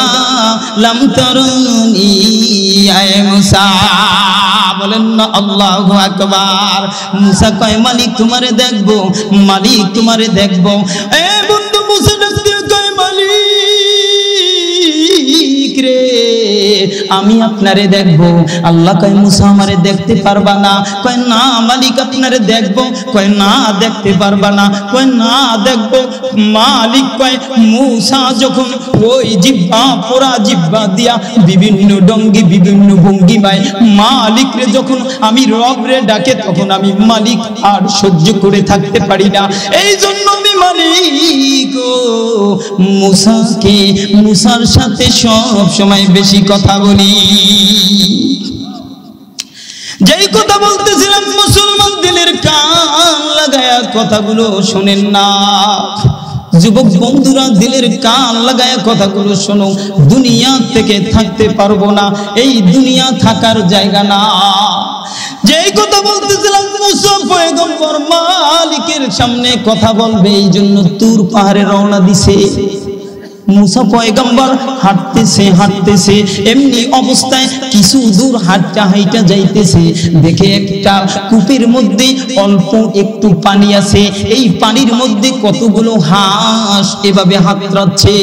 লাম তরনি আয় মুসা। বলেন না আল্লাহু আকবার। মুসা কয় মালিক তোমারে দেখবো, মালিক তোমারে দেখবো। এ বন্ধু মুসা কয় মালিক রে আমি আপনারে দেখবো। আল্লাহ কয় মুসা আমারে দেখতে পারবা না? কয় না মালিক আপনারে দেখবো। কয় না দেখতে পারবা না? কয় না দেখবো। মালিক কয় মুসা যখন ওই জিহ্বা পোড়া জিহ্বা দিয়া বিভিন্ন ডঙ্গি বিভিন্ন ভঙ্গিমায় মালিক রে যখন আমি রব রে ডাকে, তখন আমি মালিক আর সহ্য করে থাকতে পারি না, এই জন্য আমি মালিক মুসার সাথে সব সময় বেশি কথা বলি। যেই কথা বলতেছিলাম মুসলমান দিলের কান লাগায়া কথাগুলো শোনেন না। যুবক বন্ধুরা দিলের কান লাগায়া কথাগুলো শোনো। দুনিয়া থেকে থাকতে পারবো না, এই দুনিয়া থাকার জায়গা না। যেই কথা বলতেছিলাম মুসা পয়গম্বর মালিকের সামনে কথা বলবে, এই জন্য তুর পাহাড়ে রওনা দিছে। মুসা পয়গম্বর হাঁটতেছে এমনি অবস্থায় কিছু দূর হাঁটা যাইতেছে, দেখে একটা কূপের মধ্যে অল্প একটু পানি আছে, এই পানির মধ্যে কতগুলো হাঁস এভাবে হাতড়াচ্ছে।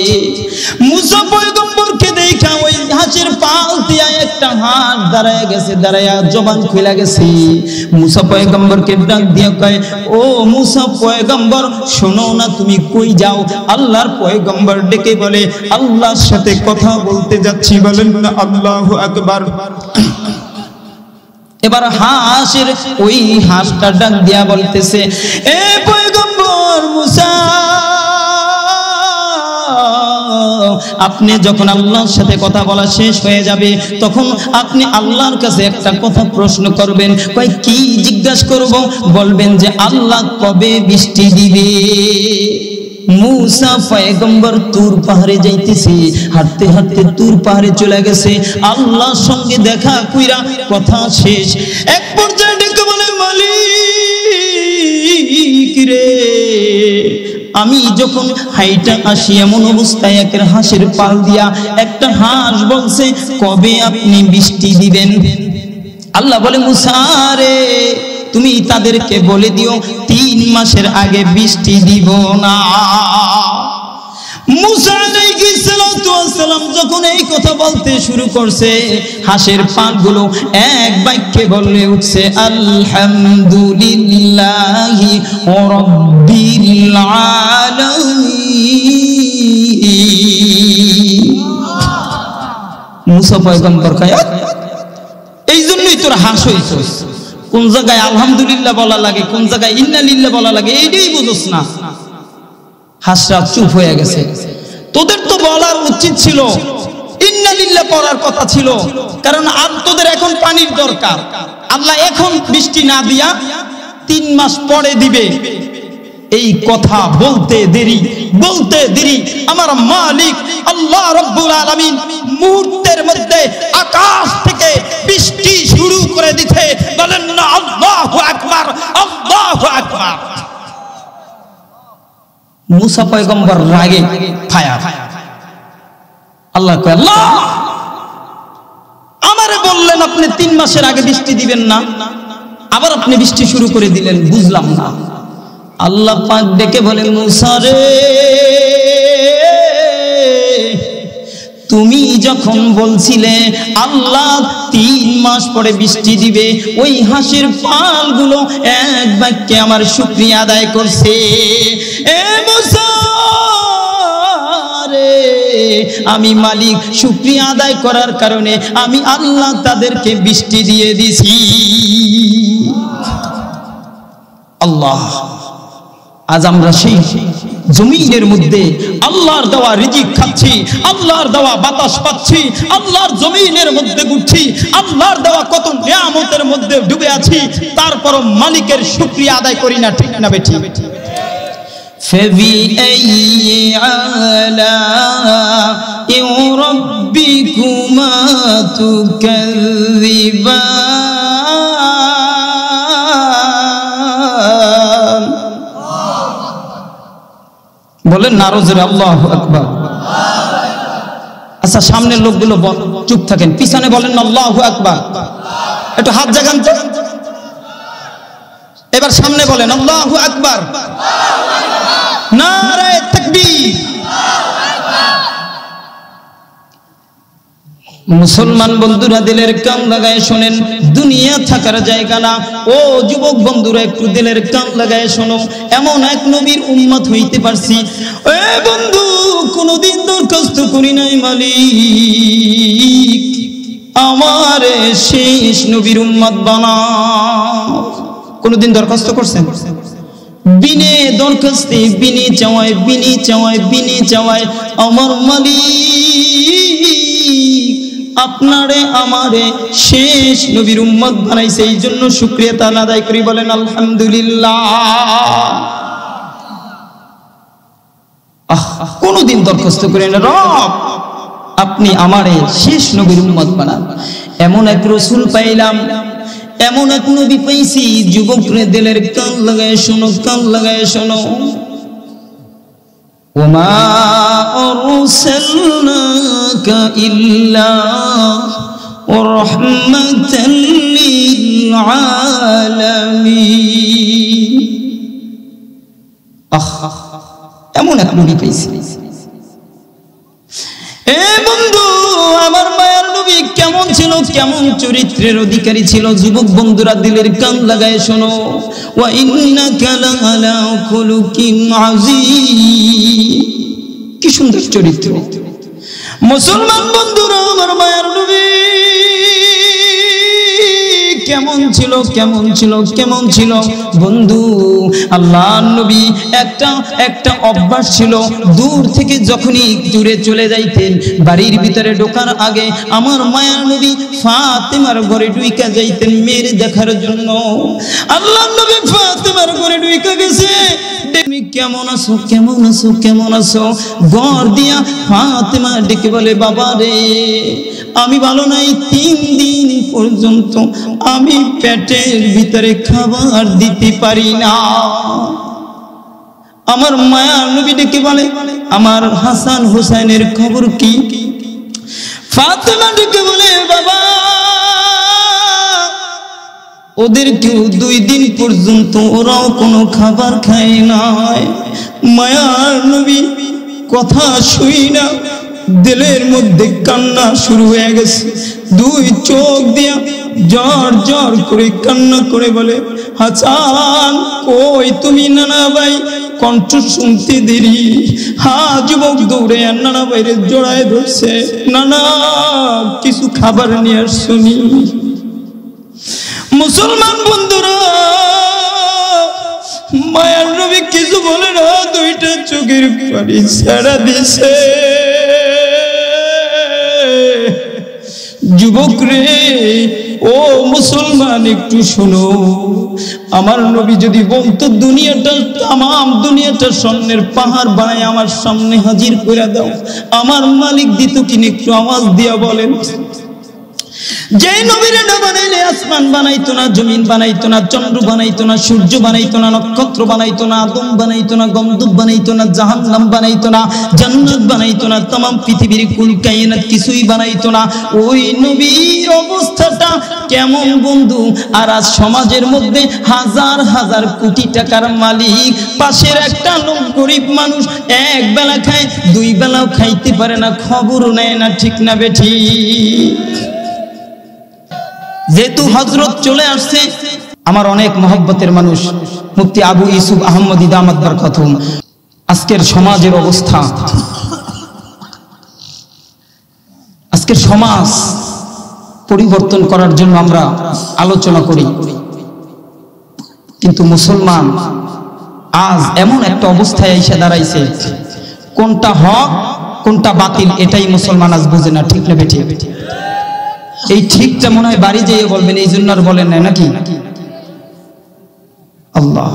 মুসা পয়গম্বরকে দেখা ওই হাঁসের পাল দিয়া একটা হাঁস দাঁড়ায় গেছে, দাঁড়ায়া জবান খুলে গেছে। মুসা পয়গম্বরকে ডাক দিয়া কয়, ও মুসা পয়গম্বর শোনো না, তুমি কই যাও? আল্লাহর পয়গম্বর ডেকে বলে, আল্লাহর সাথে কথা বলতে যাচ্ছি। বলেন না আল্লাহু আকবার। এবার হাঁসের ওই হাঁসটা ডাক দিয়া বলতেছে, এ পয়গম্বর মুসা, আপনি যখন আল্লাহর সাথে কথা বলা শেষ হয়ে যাবে তখন আপনি আল্লাহর কাছে একটা কথা প্রশ্ন করবেন। কয় কি জিজ্ঞাসা করব? বলবেন যে আল্লাহ কবে বৃষ্টি দিবে। মুসা পয়গম্বর তুর পাহাড়ে যাইতেছে, হাঁটতে হাঁটতে তুর পাহাড়ে চলে গেছে, আল্লাহর সঙ্গে দেখা কইরা কথা শেষ। এক পর্যায়ে ডেকে বলে, মালিক রে, আমি যখন হাইটা আসি এমন অবস্থায় একের হাঁসের পাল দিয়া একটা হাঁস বলছে কবে আপনি বৃষ্টি দিবেন। আল্লাহ বলে, মুসা রে, তুমি তাদেরকে বলে দিও 3 মাসের আগে বৃষ্টি দিব না। মুসা আলাইহিস সালাম যখন এই কথা বলতে শুরু করছে, হাঁসের পালগুলো এক বাক্যে বলে উঠছে, আলহামদুলিল্লাহি রাব্বিল আলামিন। মুসা পয়গম্বর কয়, এই জন্যই তোর হাঁস হইছস। কোন জায়গায় আলহামদুলিল্লাহ বলা লাগে, কোন জায়গায় ইন্না লিল্লাহ বলা লাগে, এইটাই বুঝোস না। হাঁসরা চুপ হয়ে গেছে। তোদের তো বলার উচিত ছিল, ইন্না লিল্লাহ পড়ার কথা ছিল, কারণ আর তোদের এখন পানির দরকার। আল্লাহ এখন বৃষ্টি না দিয়া 3 মাস পরে দিবে। এই কথা বলতে দেরি আমার মালিক আল্লাহ রাব্বুল আলামিন মুহূর্তের মধ্যে আকাশ থেকে বৃষ্টি শুরু করে দিতে। বলেন না আল্লাহু আকবার, আল্লাহু আকবার। মুসা পয়গম্বর রাগে ফায়ার। আল্লাহ কয়, আল্লাহ আমারে বললেন আপনি 3 মাসের আগে বৃষ্টি দিবেন না, আবার আপনি বৃষ্টি শুরু করে দিলেন, বুঝলাম না। আল্লাহ পাক ডেকে বলে, মুসা রে, তুমি যখন বলছিলে আল্লাহ 3 মাস পরে বৃষ্টি দিবে, ওই হাঁসের পালগুলো এক বাক্যে আমার শুকরিয়া আদায় করছে। এ মুসা রে, আমি মালিক শুকরিয়া আদায় করার কারণে আমি আল্লাহ তাদেরকে বৃষ্টি দিয়ে দিছি। আল্লাহ, আজ আমরা সেই জমিনের মধ্যে আল্লাহর দেওয়া রিজিক খাচ্ছি, আল্লাহর দেওয়া বাতাস পাচ্ছি, আল্লাহর জমিনের মধ্যে ঘুরছি, আল্লাহর দেওয়া কত নিয়ামতের মধ্যে ডুবে আছি, তারপরও মালিকের শুকরিয়া আদায় করি না, ঠিক না বেঠি? فَبِأَيِّ آلَاءِ رَبِّكُمَا تُكَذِّبَانِ। বলেন নারজের আল্লাহু আকবার। আচ্ছা, সামনের লোকগুলো চুপ থাকেন, পিছনে বলেন আল্লাহু আকবার। একটু হাত জাগান তো। এবার সামনে বলেন আল্লাহু আকবার, নারে তাকবীর। মুসলমান বন্ধুরা দিলের কান লাগায় শোনেন, দুনিয়া থাকার জায়গা না। ও যুবক বন্ধুরা একটু দিলের কান লাগায় শোনো, এমন এক নবীর উম্মত হইতে পারছি। এ বন্ধু, কোনদিন দরখাস্ত করি নাই মালিক আমারে শেষ নবীর উম্মত বানাও। কোনদিন দরখাস্ত করছেন? বিনে দরখাস্তে, বিনে চাওয়ায় আমার মালিক আপনারে আমারে শেষ নবীর উম্মত বানাইছে, এই জন্য শুকরিয়া তাআলা আদায় করি। বলেন আলহামদুলিল্লাহ। কোনদিন দরখাস্ত করেন, রব আপনি আমারে শেষ নবীর উম্মত বানান। এমন এক রাসূল পাইলাম, এমন এক নবী পাইছি। যুবক রে দিলের কান লাগায় শোনো, কান লাগায় শোনো। ওমা আরসালনাকা ইল্লা রাহমাতাল লিল আলামিন। এমন এক নবী পেয়েছি। এ বন্ধু, আমার মায়ার নবী কেমন ছিল, কেমন চরিত্রের অধিকারী ছিল, যুবক বন্ধুরা দিলের কান লাগায় শোনো। ওয়া ইন্নাকা লাআলা খুলুকিন আযীম, কি সুন্দর চরিত্র। মুসলমান বন্ধুরা, আমার মায়ার নবী কেমন ছিল, কেমন ছিল, কেমন ছিল বন্ধু। আল্লাহর নবী একটা অভ্যাস ছিল, দূর থেকে যখনই দূরে চলে যাইতেন, বাড়ির ভিতরে ঢোকার আগে আমার মায়ার নবী ফাতেমার ঘরে ঢুইকা যাইতেন মেয়ের দেখার জন্য। আল্লাহর নবী ফাতেমার ঘরে ঢুইকা গেছে, তুমি কেমন আছো, কেমন আছো, কেমন আছো। ঘর দিয়া ফাতেমা ডেকে বলে, বাবা রে আমি ভালো নাই, 3 দিন পর্যন্ত আমি পেটের ভিতরে খাবার দিতে পারি না। আমার মায়ার নবী ডেকে বলে, আমার হাসান হুসাইনের খবর কি? ফাতেমা ডেকে বলে, বাবা ওদেরকেও 2 দিন পর্যন্ত ওরাও কোনো খাবার খায় নাই। মায়ার নবী কথা শুই না, দিলের মধ্যে কান্না শুরু হয়ে গেছে। 2 চোখ দিয়া জ্বর জ্বর করে কান্না করে বলে, হাসান কই তুমি? নানা ভাই কণ্ঠ শুনতে দেরি। যুবক দৌড়ে নানা ভাইরে জড়ায় ধরছে, নানা কিছু খাবার নিয়ে আসুনি। মুসলমান বন্ধুরা, মায়ার নবী কিছু বলে না, 2টা চোখের পানি ছেড়ে দিছে। যুবক রে, ও মুসলমান একটু শোনো, আমার নবী যদি বলতো দুনিয়াটা, তামাম দুনিয়াটা স্বর্ণের পাহাড় বানায় আমার সামনে হাজির করে দাও, আমার মালিক দিত কিনে একটু আওয়াজ দিয়া বলেন। যে নবীরে না বানাইলে আসমান বানাইতো না, জমিন বানাইতো না, চন্দ্র বানাইতো না, সূর্য বানাইতো না, নক্ষত্র বানাইতো না, আদম বানাইতো না, গন্ধব বানাইতো না, জাহান্নাম বানাইতো না, জান্নাত বানাইতো না, तमाम পৃথিবীর কুল কায়নাত কিছুই বানাইতো না। ওই নবীর অবস্থাটা কেমন বন্ধু। আর আজ সমাজের মধ্যে হাজার হাজার কোটি টাকার মালিক, পাশের একটা লোক গরিব মানুষ, 1 বেলা খায়, 2 বেলাও খাইতে পারে না, খবরও নেয় না, ঠিক না বেঠি? যেহেতু হযরত চলে আসছে, আমার অনেক মহব্বতের মানুষ মুফতি আবু ইউসুফ আহমদ দামাত বরকাতুহু, আজকের সমাজের অবস্থা, আজকের সমাজ পরিবর্তন করার জন্য আমরা আলোচনা করি, কিন্তু মুসলমান আজ এমন একটা অবস্থায় এসে দাঁড়াইছে, কোনটা হক কোনটা বাতিল এটাই মুসলমান আজ বুঝে না, ঠিক না বেঠিক? এই ঠিকটা মনে হয় বাড়ি যেয়ে বলবেন, এই জন্য আর বলেন না নাকি? আল্লাহ,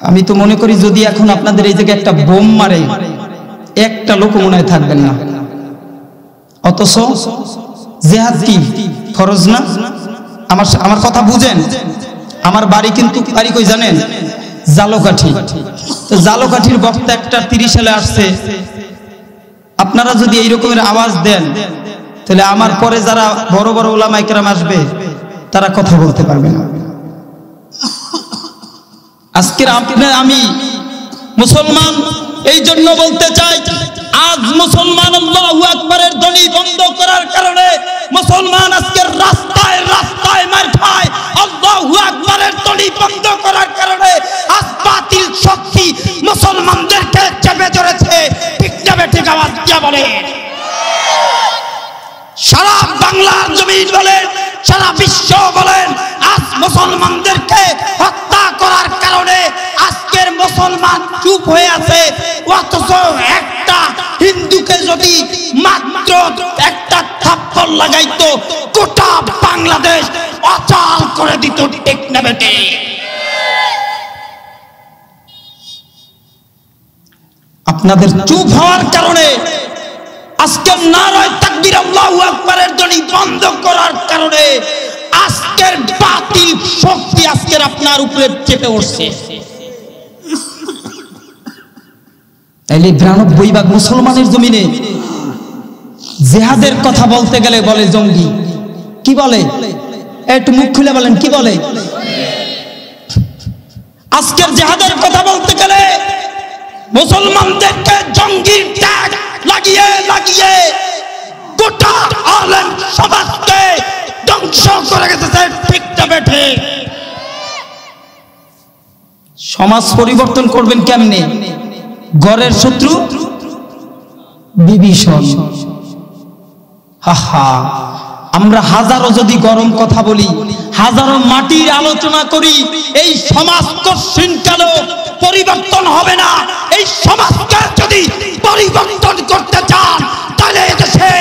আমি তো মনে করি যদি এখন আপনাদের এই জায়গায় একটা বোম মারে, একটা লোক মনে হয় থাকবেন না। অথচ জিহাদ কি ফরজ না? আমার কথা বুঝেন। আমার বাড়ি কিন্তু বাড়ি কই জানেন? জালকাঠি। তো জালকাঠির বক্তা একটা 30 সালে আসছে। আপনারা যদি এই রকমের আওয়াজ দেন, তাহলে আমার পরে যারা বড় বড় উলামায়ে কেরাম আসবে তারা কথা বলতে পারবে না। আজকের আমি মুসলমান, এই জন্য বলতে চাই, আজ মুসলমান আল্লাহু আকবারের ধ্বনি বন্ধ করার কারণে মুসলমান আজকের রাস্তায় রাস্তায় মার খায়। আল্লাহু আকবারের ধ্বনি বন্ধ করার কারণে আজ বাতিল শক্তি মুসলমানদেরকে চেপে ধরেছে, ঠিক না ঠিক? আওয়াজ দিয়া বলে। সারা বাংলার জমিন বলেন, সারা বিশ্ব বলেন, আজ মুসলমানদেরকে হত্যা করার কারণে আজকের মুসলমান চুপ হয়ে আছে। অথচ একটা হিন্দুকে যদি মাত্র একটা থাপ্পড় লাগাইতো, গোটা বাংলাদেশ অচল করে দিত, ঠিক না বেটে? আপনাদের চুপ হওয়ার কারণে, আজকের নারায়ে তাকবীর আল্লাহু আকবারের ধ্বনি বন্ধ করার কারণে আজকের বাতিল শক্তি আজকের আপনার উপরে চেপে উঠছে। তাইলে 92 মুসলমানের জমিনে জিহাদের কথা বলতে গেলে বলে জঙ্গি। কি বলে? একটু মুখ খুলে বলেন, কি বলে? আজকের জিহাদের কথা বলতে গেলে মুসলমানদেরকে জঙ্গির ট্যাগ লাগিয়ে লাগিয়ে গোটা আলেম সমাজকে ধ্বংস করে গেছে। ঠিক না বেঠে? সমাজ পরিবর্তন করবেন কেমনে? ঘরের শত্রু বিভীষণ। হাহা, আমরা হাজারো যদি গরম কথা বলি, হাজারো মাটির আলোচনা করি, এই সমাজ কশিনকালেও পরিবর্তন হবে না। এই সমাজকে যদি পরিবর্তন করতে চান তাহলে এদেশে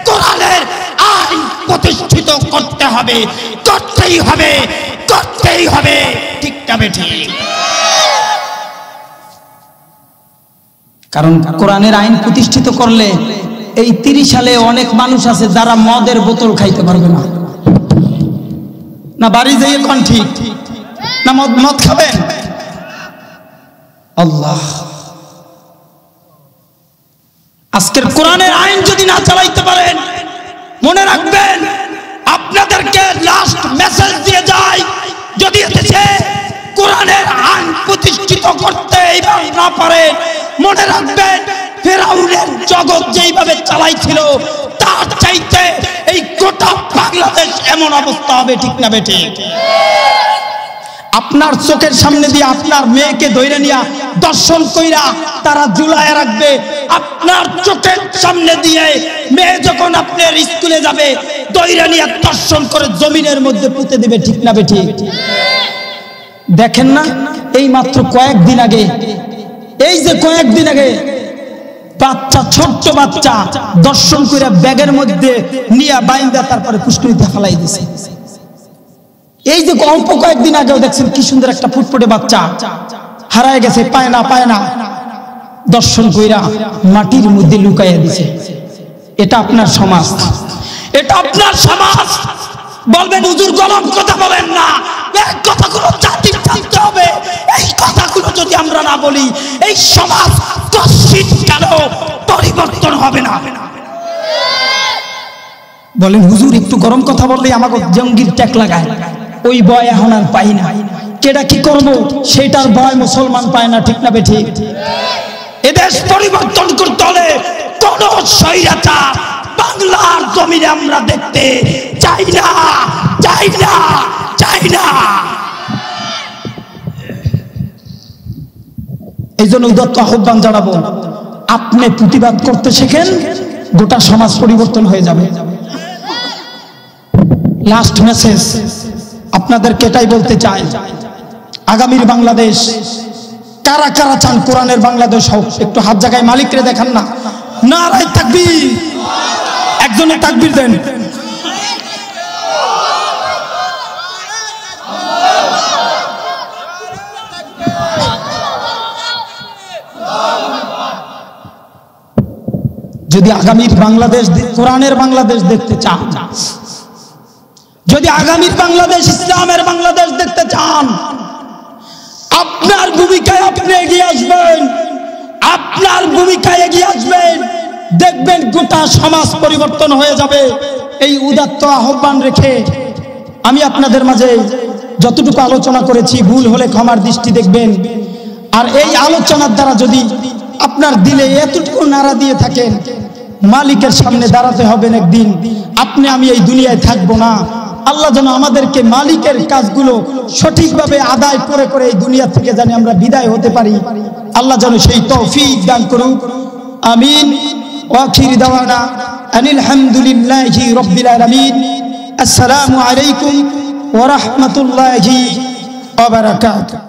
কোরআনের আইন প্রতিষ্ঠিত করতে হবে, করতেই হবে, করতেই হবে। ঠিক না বেঠিক? কারণ কোরআনের আইন প্রতিষ্ঠিত করলে এই 30 সালে অনেক মানুষ আছে যারা মদের বোতল খাইতে পারবে না। না বাড়ি যাইয়ে কোন ঠিক না মদ খাবেন? আল্লাহ, আজকের কোরআনের আইন যদি না চালাইতে পারেন, মনে রাখবেন আপনাদেরকে লাস্ট মেসেজ দিয়ে যায়, যদি এসে কোরআনের আইন প্রতিষ্ঠিত করতে এইবার না পারেন, মনে রাখবেন ফেরাউনের জগৎ যেইভাবে চালাইছিল তার চাইতে এই গোটা বাংলাদেশ এমন অবস্থা হবে। ঠিক না বেঠিক? আপনার চোখের সামনে দিয়ে আপনার মেয়েকে ধইরা নিয়া দর্শন কইরা তারা ঝুলায় রাখবে। আপনার চোখের সামনে দিয়ে মেয়ে যখন আপনার স্কুলে যাবে ধইরা নিয়া দর্শন করে জমিনের মধ্যে পুঁতে দিবে। ঠিক না বেঠিক? দেখেন না, এই মাত্র কয়েকদিন আগে, এই যে কয়েকদিন আগে বাচ্চা, ছোট্ট বাচ্চা দর্শন করে ব্যাগের মধ্যে নিয়ে বাইন্দা তারপরে পুষ্করিতে ফেলাই দিছে। এই যে অল্প কয়েকদিন আগেও দেখছেন কি সুন্দর একটা ফুটফুটে বাচ্চা হারায় গেছে, পায় না, দর্শন কইরা মাটির মধ্যে লুকাইয়া দিছে। এটা আপনার সমাজ, এটা আপনার সমাজ। বলবেন হুজুর গরম কথা বলেন না, এই কথাগুলো জাতির জানতে হবে। এই কথাগুলো যদি আমরা না বলি, এই সমাজ কশিনকালেও পরিবর্তন হবে না। বলেন হুজুর একটু গরম কথা বললেই আমাকে জঙ্গির ট্যাগ লাগায়, ওই ভয় এখন আর পাই না। কেডা কি করবো সেটার ভয় মুসলমান পায় না। ঠিক না বেঠিক? এদেশ পরিবর্তন করতে হলে কোন স্বৈরাচার বাংলার জমিনে আমরা দেখতে চাই না, চাই না, চাই না। এই জন্য উদাত্ত আহ্বান জানাবো, আপনি প্রতিবাদ করতে শেখেন, গোটা সমাজ পরিবর্তন হয়ে যাবে। লাস্ট মেসেজ আপনাদেরকে এটাই বলতে চাই, আগামীর বাংলাদেশ কারা কারা চান কোরআনের বাংলাদেশ হোক? একটু হাত জায়গায় মালিকরে দেখান না। নারায়ে তাকবীর, একজনে তাকবীর দেন। যদি আগামীর বাংলাদেশ কোরআনের বাংলাদেশ দেখতে চান, যদি আগামীর বাংলাদেশ ইসলামের বাংলাদেশ দেখতে চান, আপনার ভূমিকায় আপনি এগিয়ে আসবেন, আপনার ভূমিকায় এগিয়ে আসবেন, দেখবেন গোটা সমাজ পরিবর্তন হয়ে যাবে। এই উদাত্ত আহ্বান রেখে আমি আপনাদের মাঝে যতটুকু আলোচনা করেছি, ভুল হলে ক্ষমার দৃষ্টি দেখবেন। আর এই আলোচনার দ্বারা যদি আপনার দিলে এতটুকু নাড়া দিয়ে থাকেন, মালিকের সামনে দাঁড়াতে হবেন একদিন। আপনি আমি এই দুনিয়ায় থাকবো না। আল্লাহ যেন আমাদেরকে মালিকের কাজগুলো সঠিকভাবে আদায় করে করে এই দুনিয়া থেকে জানি আমরা বিদায় হতে পারি। আল্লাহ যেন সেই তৌফিক দান করুক। আমিন। ওয়াখির দাওয়ানা আনিল হামদুলিল্লাহি রাব্বিল আলামিন। আসসালামু আলাইকুম ওয়া রাহমাতুল্লাহি ওয়া বারাকাতুহু।